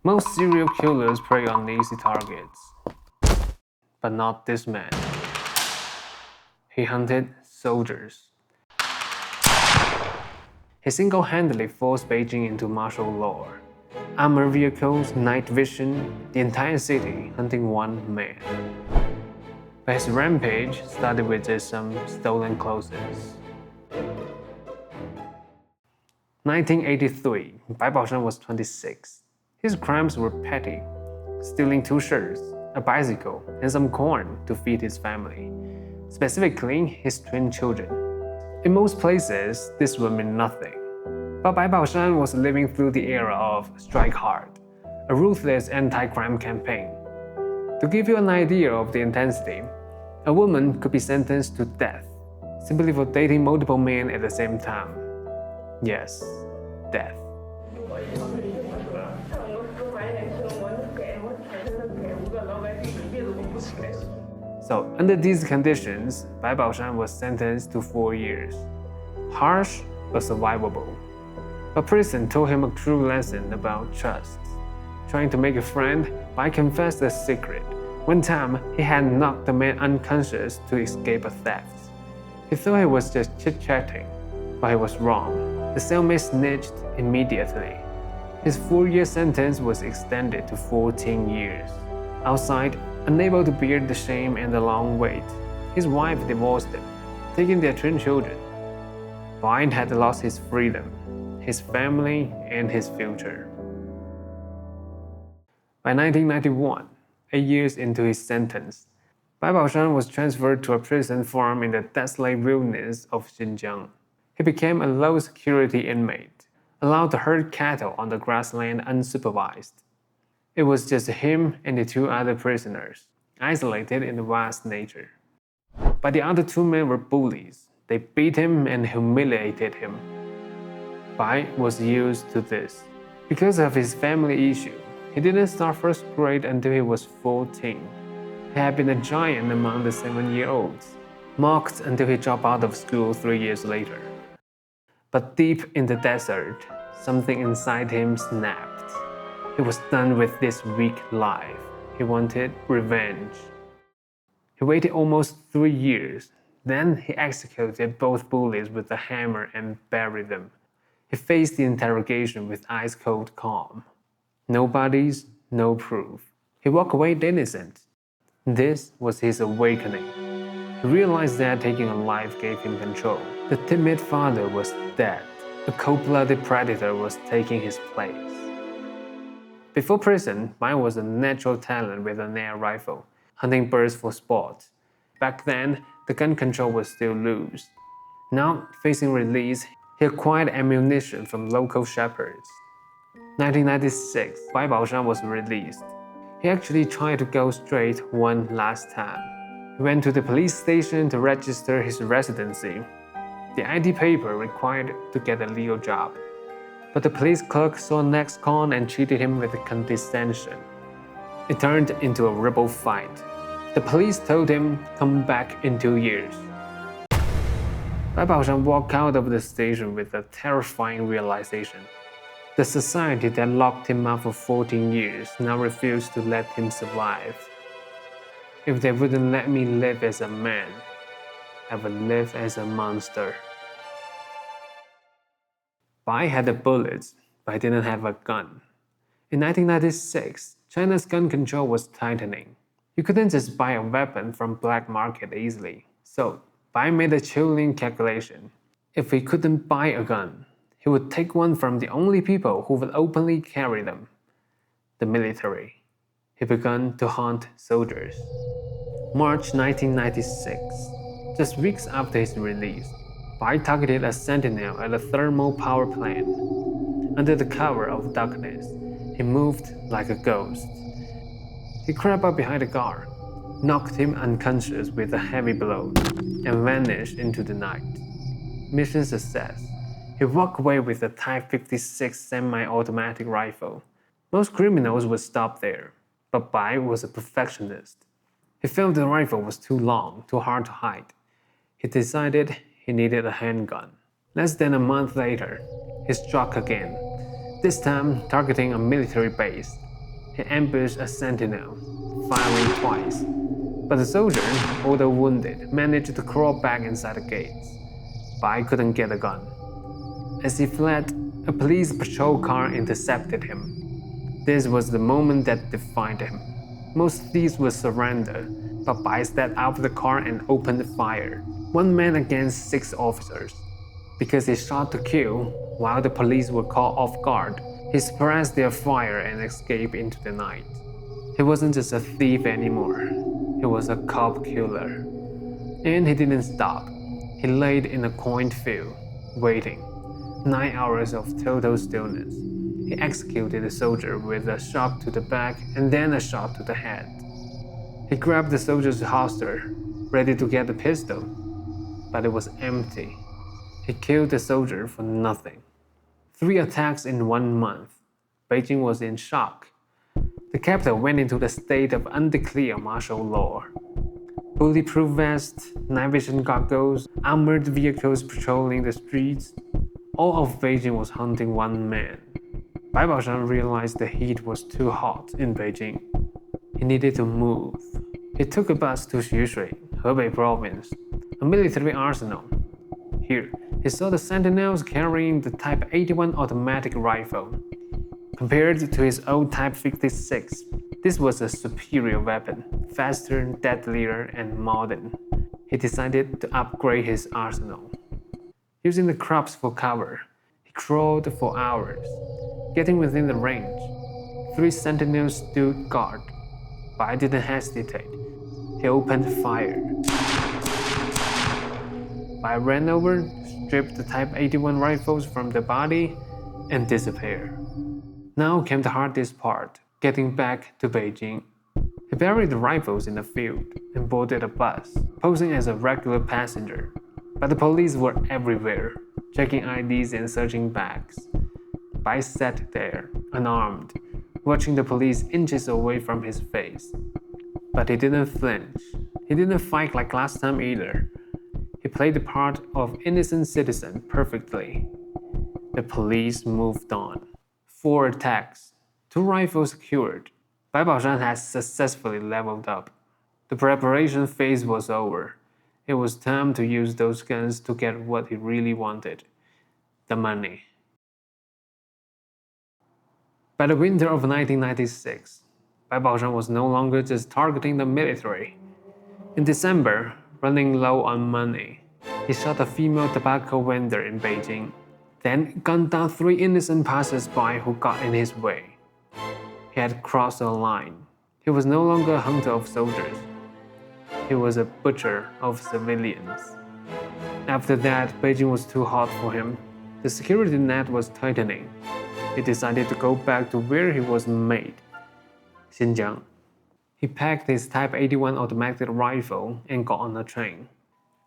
Most serial killers prey on easy targets, but not this man. He hunted soldiers. He single-handedly forced Beijing into martial law. Armored vehicles, night vision, the entire city hunting one man. But his rampage started with just some stolen clothes. 1983, Bai Baoshan was 26. His crimes were petty, stealing 2 shirts, a bicycle, and some corn to feed his family, specifically his twin children. In most places, this would mean nothing. But Bai Baoshan was living through the era of Strike Hard, a ruthless anti-crime campaign. To give you an idea of the intensity, a woman could be sentenced to death simply for dating multiple men at the same time. Yes, death. So, under these conditions, Bai Baoshan was sentenced to 4 years. Harsh but survivable. But prison taught him a true lesson about trust. Trying to make a friend, Bai confessed a secret. One time, he had knocked the man unconscious to escape a theft. He thought he was just chit-chatting, but he was wrong. The cellmate snitched immediately. His 4-year sentence was extended to 14 years. Outside, unable to bear the shame and the long wait, his wife divorced him, taking their twin children. Bai had lost his freedom, his family, and his future. By 1991, 8 years into his sentence, Bai Baoshan was transferred to a prison farm in the desolate wilderness of Xinjiang. He became a low-security inmate, allowed to herd cattle on the grassland unsupervised. It was just him and the 2 other prisoners, isolated in the vast nature. But the other 2 men were bullies. They beat him and humiliated him. Bai was used to this. Because of his family issue, he didn't start first grade until he was 14. He had been a giant among the 7-year-olds, mocked until he dropped out of school 3 years later. But deep in the desert, something inside him snapped. He was done with this weak life. He wanted revenge. He waited almost 3 years. Then he executed both bullies with a hammer and buried them. He faced the interrogation with ice-cold calm. No bodies, no proof. He walked away innocent. This was his awakening. He realized that taking a life gave him control. The timid father was dead. A cold-blooded predator was taking his place. Before prison, Bai was a natural talent with an air rifle, hunting birds for sport. Back then, the gun control was still loose. Now, facing release, he acquired ammunition from local shepherds. 1996, Bai Baoshan was released. He actually tried to go straight one last time. He went to the police station to register his residency. The ID paper required to get a legal job. But the police clerk saw an ex-con and treated him with condescension. It turned into a rebel fight. The police told him, "Come back in 2 years." Bai Baoshan walked out of the station with a terrifying realization. The society that locked him up for 14 years now refused to let him survive. If they wouldn't let me live as a man, I would live as a monster. Bai had the bullets, but he didn't have a gun. In 1996, China's gun control was tightening. You couldn't just buy a weapon from black market easily. So, Bai made a chilling calculation. If he couldn't buy a gun, he would take one from the only people who would openly carry them, the military. He began to hunt soldiers. March 1996, just weeks after his release, Bai targeted a sentinel at a thermal power plant. Under the cover of darkness, he moved like a ghost. He crept up behind the guard, knocked him unconscious with a heavy blow, and vanished into the night. Mission success. He walked away with a Type 56 semi-automatic rifle. Most criminals would stop there, but Bai was a perfectionist. He felt the rifle was too long, too hard to hide. He decided he needed a handgun. Less than a month later, he struck again, this time targeting a military base. He ambushed a sentinel, firing twice, but the soldier, although wounded, managed to crawl back inside the gates. Bai couldn't get a gun. As he fled, a police patrol car intercepted him. This was the moment that defined him. Most thieves would surrender, but Bai stepped out of the car and opened fire. One man against 6 officers. Because he shot to kill, while the police were caught off guard, he suppressed their fire and escaped into the night. He wasn't just a thief anymore. He was a cop killer. And he didn't stop. He laid in a cornfield, waiting. 9 hours of total stillness. He executed the soldier with a shot to the back and then a shot to the head. He grabbed the soldier's holster, ready to get the pistol, but it was empty. He killed the soldier for nothing. 3 attacks in 1 month. Beijing was in shock. The capital went into the state of undeclared martial law. Bulletproof vests, night vision goggles, armored vehicles patrolling the streets. All of Beijing was hunting one man. Bai Baoshan realized the heat was too hot in Beijing. He needed to move. He took a bus to Xushui, Hebei province, a military arsenal. Here, he saw the sentinels carrying the Type 81 automatic rifle. Compared to his old Type 56, this was a superior weapon, faster, deadlier, and modern. He decided to upgrade his arsenal. Using the crops for cover, he crawled for hours, getting within the range. 3 sentinels stood guard, but I didn't hesitate. He opened fire. I ran over, stripped the Type 81 rifles from the body, and disappeared. Now came the hardest part, getting back to Beijing. He buried the rifles in the field and boarded a bus, posing as a regular passenger. But the police were everywhere, checking IDs and searching bags. Bai sat there, unarmed, watching the police inches away from his face. But he didn't flinch. He didn't fight like last time either. He played the part of innocent citizen perfectly. The police moved on. 4 attacks, 2 rifles secured. Bai Baoshan had successfully leveled up. The preparation phase was over. It was time to use those guns to get what he really wanted: the money. By the winter of 1996, Bai Baoshan was no longer just targeting the military. In December, running low on money, he shot a female tobacco vendor in Beijing, then gunned down 3 innocent passers-by who got in his way. He had crossed a line. He was no longer a hunter of soldiers. He was a butcher of civilians. After that, Beijing was too hot for him. The security net was tightening. He decided to go back to where he was made, Xinjiang. He packed his Type 81 automatic rifle and got on a train.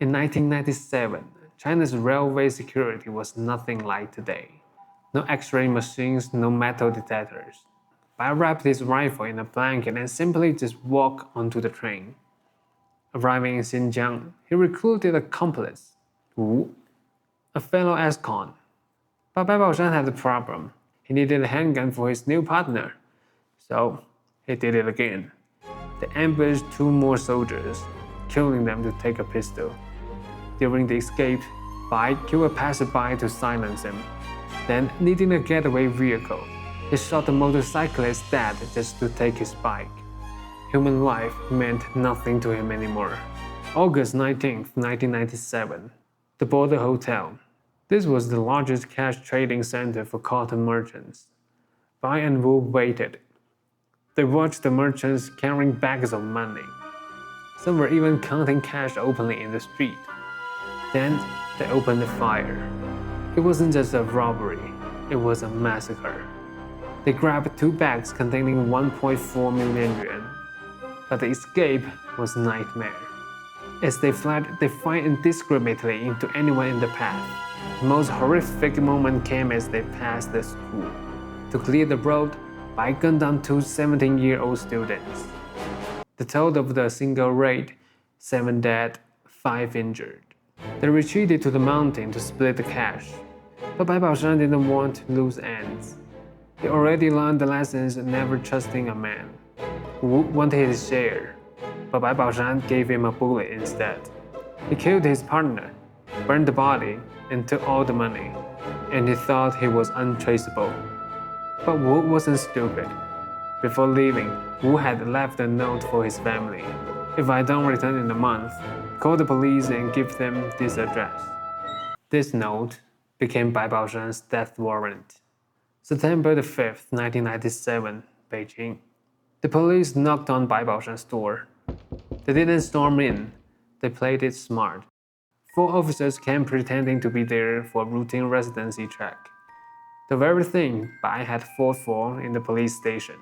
In 1997, China's railway security was nothing like today. No X-ray machines, no metal detectors. Bai wrapped his rifle in a blanket and simply just walked onto the train. Arriving in Xinjiang, he recruited a accomplice, Wu, a fellow ex-con. But Bai Baoshan had a problem. He needed a handgun for his new partner. So, he did it again. They ambushed 2 more soldiers, killing them to take a pistol. During the escape, Bai killed a passerby to silence him. Then, needing a getaway vehicle, he shot the motorcyclist dead just to take his bike. Human life meant nothing to him anymore. August 19, 1997, the Border Hotel. This was the largest cash trading center for cotton merchants. Bai and Wu waited. They watched the merchants carrying bags of money. Some were even counting cash openly in the street. Then they opened fire. It wasn't just a robbery, it was a massacre. They grabbed 2 bags containing 1.4 million yuan. But the escape was a nightmare. As they fled, they fired indiscriminately into anyone in the path. The most horrific moment came as they passed the school. To clear the road, Bai gunned down 2 17-year-old students. The total of the single raid: 7 dead, 5 injured. They retreated to the mountain to split the cash. But Bai Baoshan didn't want loose ends. He already learned the lessons of never trusting a man. Wu wanted his share, but Bai Baoshan gave him a bullet instead. He killed his partner, burned the body, and took all the money, and he thought he was untraceable. But Wu wasn't stupid. Before leaving, Wu had left a note for his family. If I don't return in a month, call the police and give them this address. This note became Bai Baoshan's death warrant. September the 5th, 1997, Beijing. The police knocked on Bai Baoshan's door. They didn't storm in, they played it smart. 4 officers came pretending to be there for a routine residency check. The very thing Bai had fought for in the police station.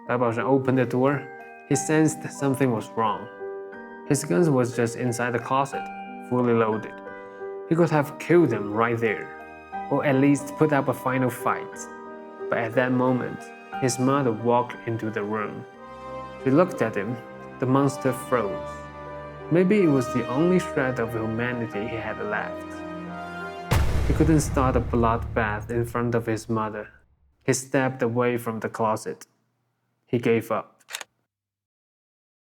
Bai Baoshan opened the door. He sensed something was wrong. His gun was just inside the closet, fully loaded. He could have killed them right there, or at least put up a final fight. But at that moment, his mother walked into the room. She looked at him. The monster froze. Maybe it was the only shred of humanity he had left. He couldn't start a bloodbath in front of his mother. He stepped away from the closet. He gave up.